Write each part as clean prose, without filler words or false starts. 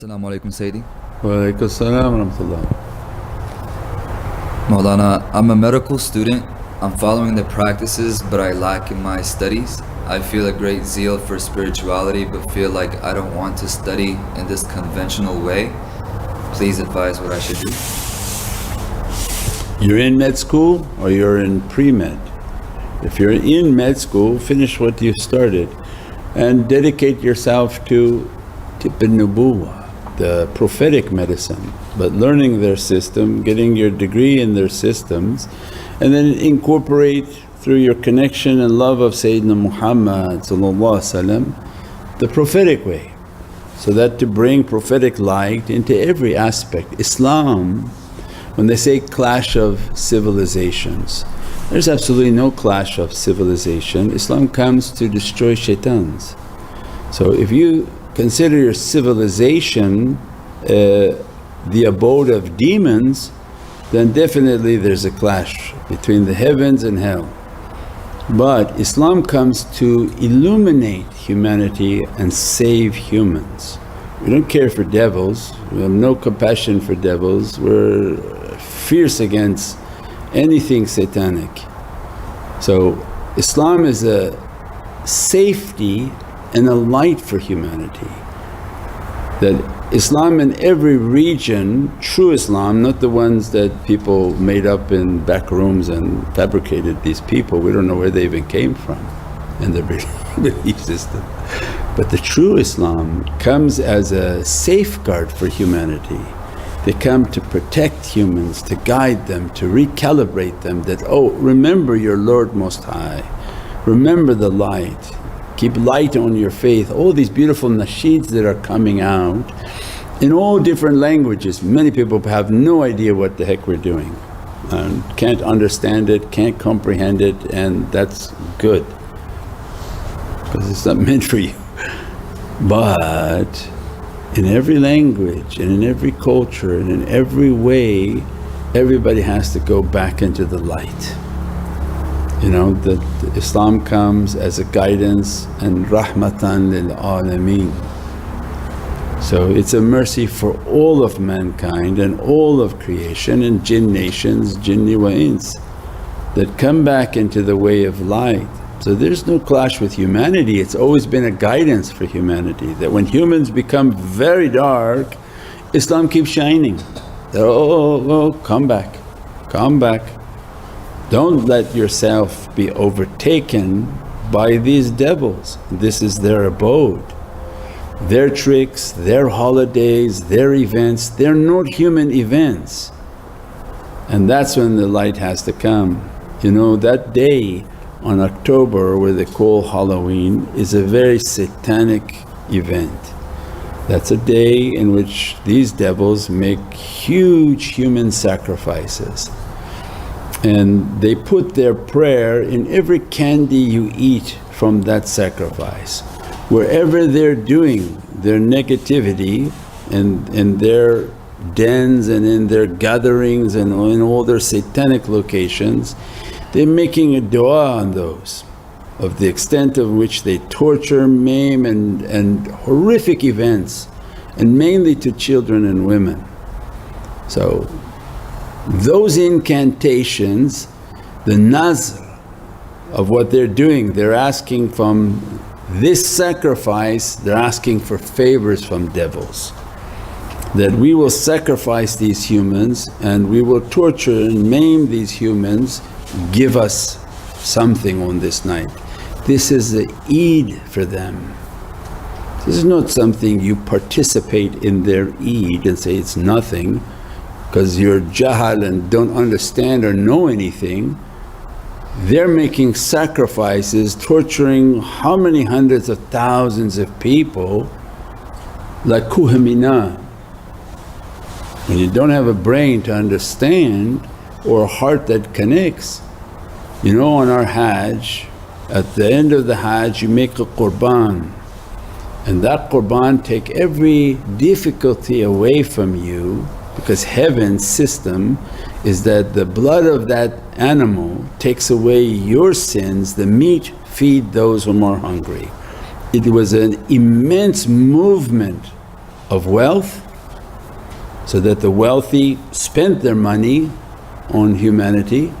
Assalamu alaikum Sayyidi. Wa alaikum salam wa rahmatullah. Maulana, I'm a medical student. I'm following the practices but I lack in my studies. I feel a great zeal for spirituality but feel like I don't want to study in this conventional way. Please advise what I should do. You're in med school or you're in pre-med? If you're in med school, finish what you started and dedicate yourself to Tibb al-Nubuwah, the prophetic medicine, but learning their system, getting your degree in their systems, and then incorporate through your connection and love of Sayyidina Muhammad the prophetic way, so that to bring prophetic light into every aspect. Islam, when they say clash of civilizations, there's absolutely no clash of civilization. Islam comes to destroy shaitans. So if you consider your civilization the abode of demons, then definitely there's a clash between the heavens and hell. But Islam comes to illuminate humanity and save humans. We don't care for devils, we have no compassion for devils, we're fierce against anything satanic. So Islam is a safety and a light for humanity. That Islam in every region, true Islam, not the ones that people made up in back rooms and fabricated these people, we don't know where they even came from in their belief system. But the true Islam comes as a safeguard for humanity. They come to protect humans, to guide them, to recalibrate them that, oh, remember your Lord Most High, remember the light, keep light on your faith. All these beautiful nasheeds that are coming out in all different languages. Many people have no idea what the heck we're doing and can't understand it, can't comprehend it, and that's good because it's not meant for you. But in every language and in every culture and in every way, everybody has to go back into the light. You know that Islam comes as a guidance and rahmatan lil alameen. So it's a mercy for all of mankind and all of creation and jinn nations, jinni wa ins, that come back into the way of light. So there's no clash with humanity, it's always been a guidance for humanity that when humans become very dark, Islam keeps shining. Oh, come back, come back. Don't let yourself be overtaken by these devils. This is their abode, their tricks, their holidays, their events, they're not human events. And that's when the light has to come. You know that day on October where they call Halloween is a very satanic event. That's a day in which these devils make huge human sacrifices. And they put their prayer in every candy you eat from that sacrifice. Wherever they're doing their negativity and in their dens and in their gatherings and in all their satanic locations, they're making a dua on those of the extent of which they torture, maim and horrific events, and mainly to children and women. So those incantations, the nazr of what they're doing, they're asking from this sacrifice, they're asking for favors from devils. That we will sacrifice these humans and we will torture and maim these humans, give us something on this night. This is the Eid for them. This is not something you participate in their Eid and say it's nothing because you're jahal and don't understand or know anything. They're making sacrifices, torturing how many hundreds of thousands of people like Kuh-e-Mina. When you don't have a brain to understand or a heart that connects, you know on our Hajj, at the end of the Hajj you make a qurban, and that qurban take every difficulty away from you, because heaven's system is that the blood of that animal takes away your sins, the meat feed those who are hungry. It was an immense movement of wealth so that the wealthy spent their money on humanity,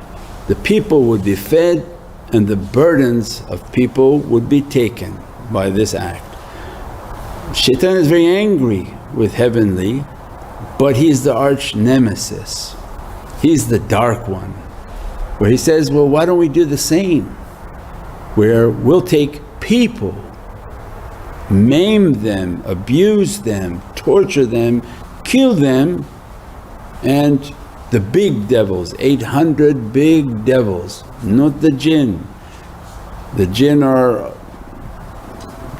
the people would be fed and the burdens of people would be taken by this act. Shaitan is very angry with heavenly, but he's the arch nemesis, he's the dark one, where he says, well why don't we do the same, where we'll take people, maim them, abuse them, torture them, kill them, and the big devils, 800 big devils, not the jinn. The jinn are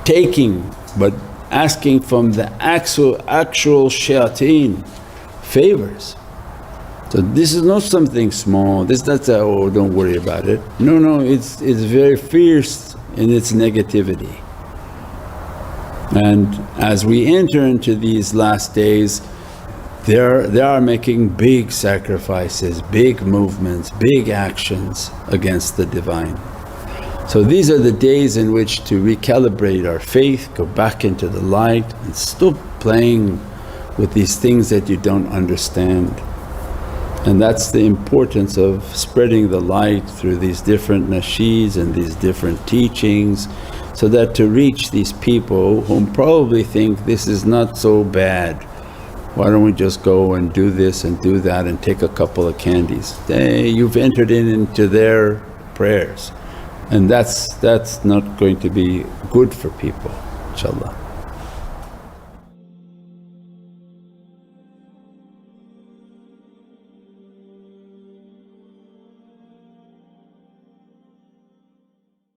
taking but asking from the actual shayateen favors. So this is not something small, this not that, oh don't worry about it. No, it's very fierce in its negativity. And as we enter into these last days, they are making big sacrifices, big movements, big actions against the Divine. So these are the days in which to recalibrate our faith, go back into the light and stop playing with these things that you don't understand. And that's the importance of spreading the light through these different nasheeds and these different teachings, so that to reach these people whom probably think this is not so bad, why don't we just go and do this and do that and take a couple of candies. You've entered into their prayers, and that's not going to be good for people, inshaAllah.